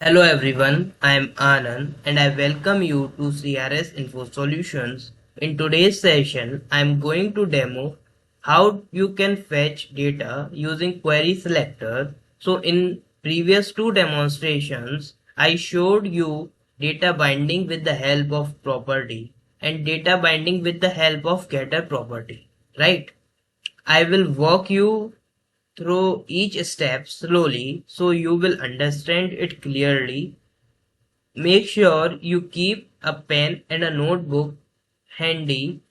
Hello everyone, I am Anand and I welcome you to CRS Info Solutions. In today's session, I am going to demo how you can fetch data using query selector. So in previous two demonstrations, I showed you data binding with the help of property and data binding with the help of getter property, right? I will walk you through each step slowly so you will understand it clearly. Make sure you keep a pen and a notebook handy.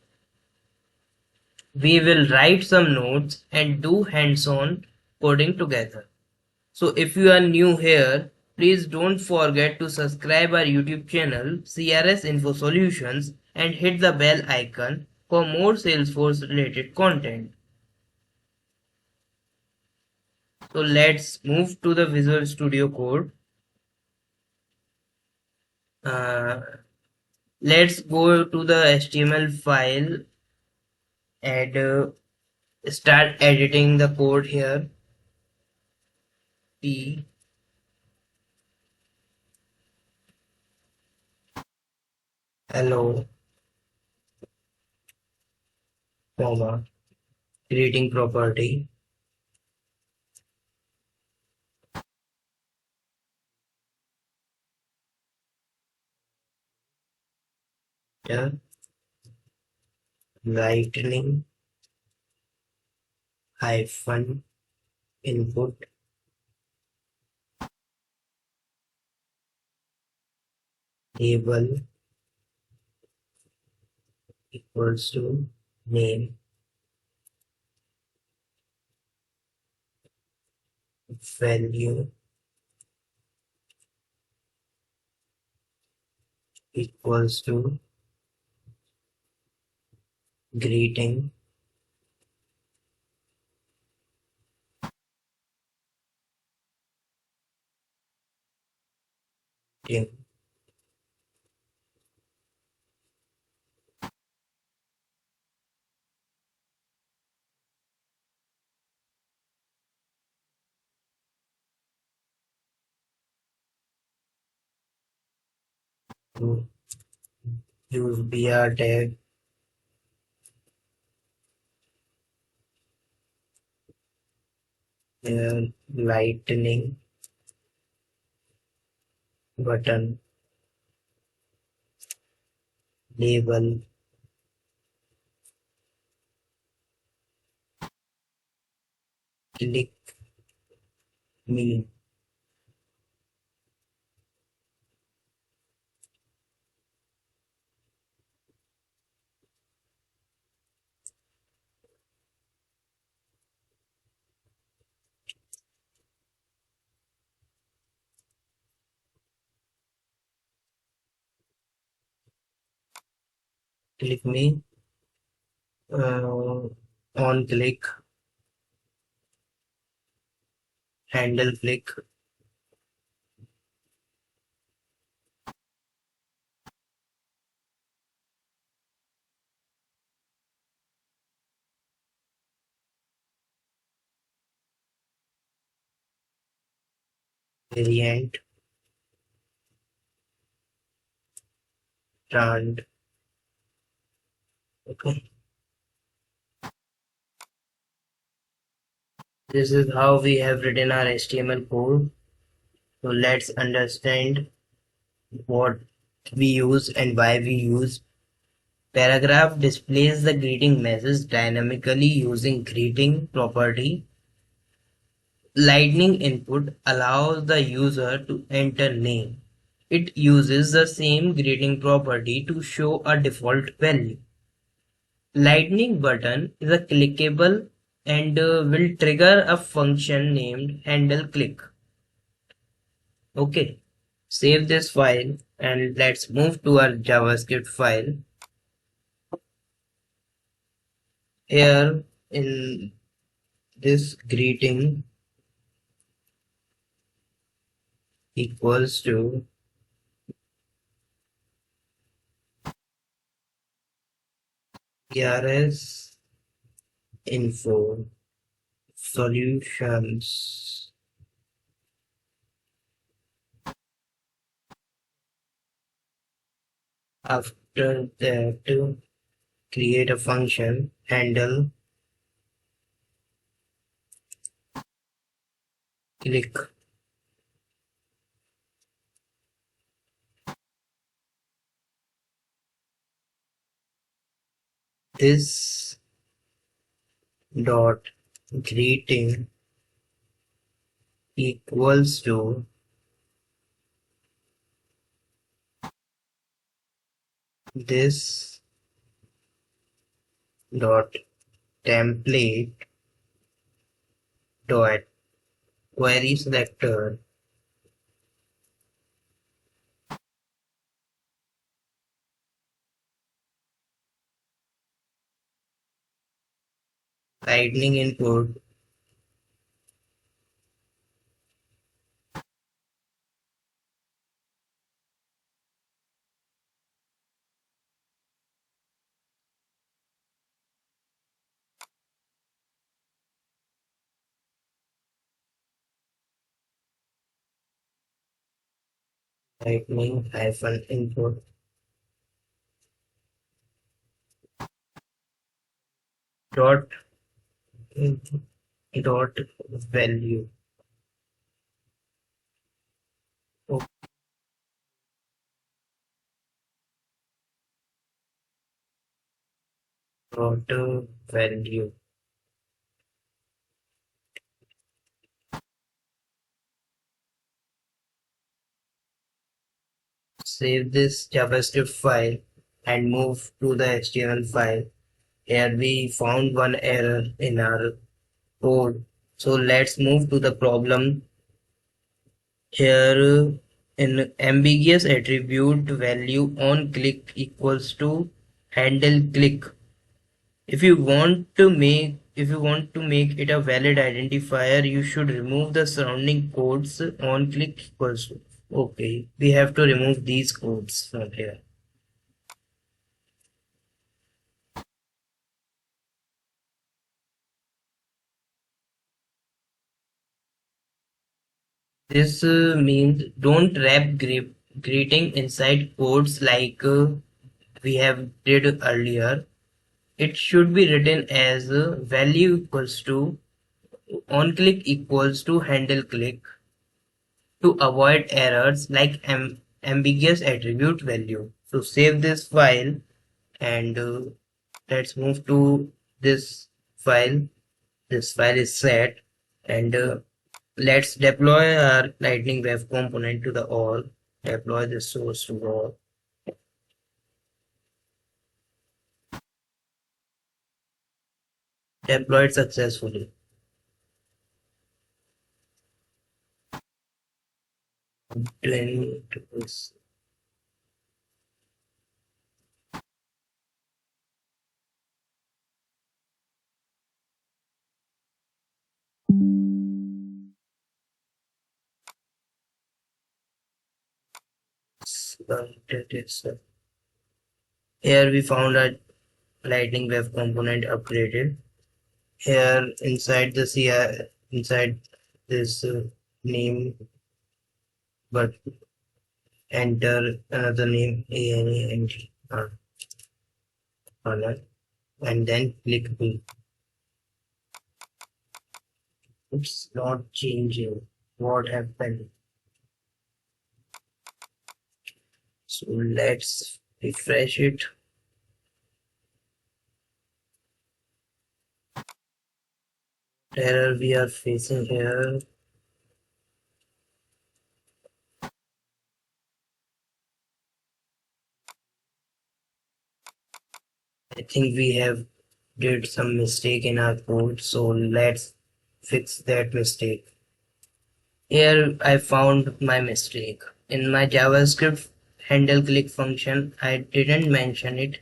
We will write some notes and do hands-on coding together. So if you are new here, please don't forget to subscribe our YouTube channel CRS Info Solutions and hit the bell icon for more Salesforce related content. So let's move to the Visual Studio Code. Uh, let's go to the HTML file and start editing the code here. P hello comma greeting property yeah, lightning hyphen input label equals to name value equals to greeting name. To use br tag lightning button label click me. Click me on click handle click variant trend. Okay, this is how we have written our HTML code. So let's understand what we use and why we use. Paragraph displays the greeting message dynamically using greeting property. Lightning input allows the user to enter name. It uses the same greeting property to show a default value. Lightning button is a clickable and will trigger a function named handle click. Okay, save this file and let's move to our JavaScript file. Here in this greeting equals to CRS info solutions After that, create a function handle click. This dot greeting equals to this dot template dot query selector lightning input lightning hyphen input dot dot value dot value. Save this JavaScript file and move to the HTML file. Here we found one error in our code. So let's move to the problem. Here in ambiguous attribute value on click equals to handle click. If you want to make it a valid identifier, you should remove the surrounding codes on click equals to. Okay, we have to remove these codes from here. This means don't wrap greeting inside codes like we have did earlier. It should be written as value equals to on click equals to handle click to avoid errors like ambiguous attribute value. So save this file and let's move to this file. This file is set and let's deploy our lightning web component to the all. Deploy the source to all. Deployed successfully. Then to this. Here we found a lightning web component upgraded. Here inside the CI, inside this name, but enter another name and then click B. It's not changing. What happened? So let's refresh it. Error we are facing here. I think we have did some mistake in our code, so let's fix that mistake. Here I found my mistake. In my JavaScript handle click function, I didn't mention it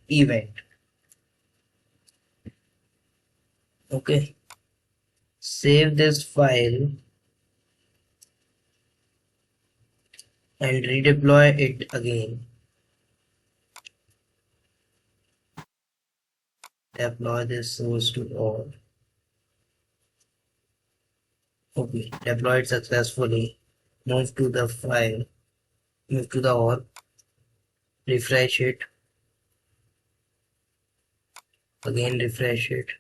event. Okay. Save this file and redeploy it again. Deploy this source to all. Okay, deployed successfully. Move to the file. Move to the all. refresh it, again refresh it.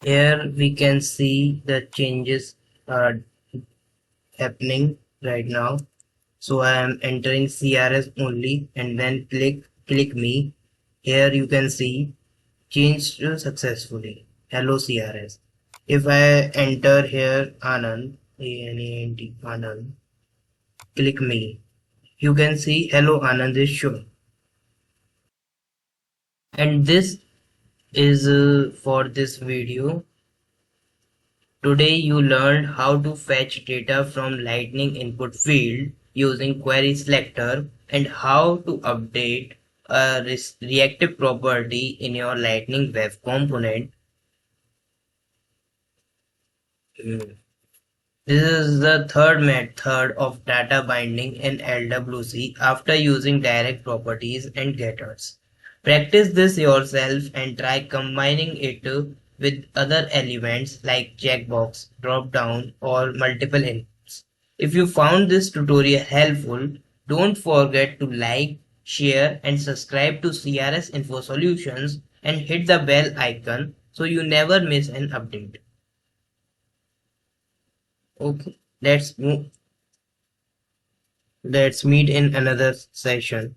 Here we can see the changes are happening right now. So I am entering CRS only and then click me. Here you can see changed successfully. Hello CRS. If I enter here Anand, A-N-A-N-D, Anand, click me. You can see hello Anand is shown. And this is for this video. Today you learned how to fetch data from Lightning input field using query selector and how to update a reactive property in your Lightning web component. Mm. This is the third method of data binding in LWC after using direct properties and getters. Practice this yourself and try combining it with other elements like checkbox, drop-down, or multiple inputs. If you found this tutorial helpful, don't forget to like, share, and subscribe to CRS Info Solutions and hit the bell icon so you never miss an update. Okay, let's meet in another session.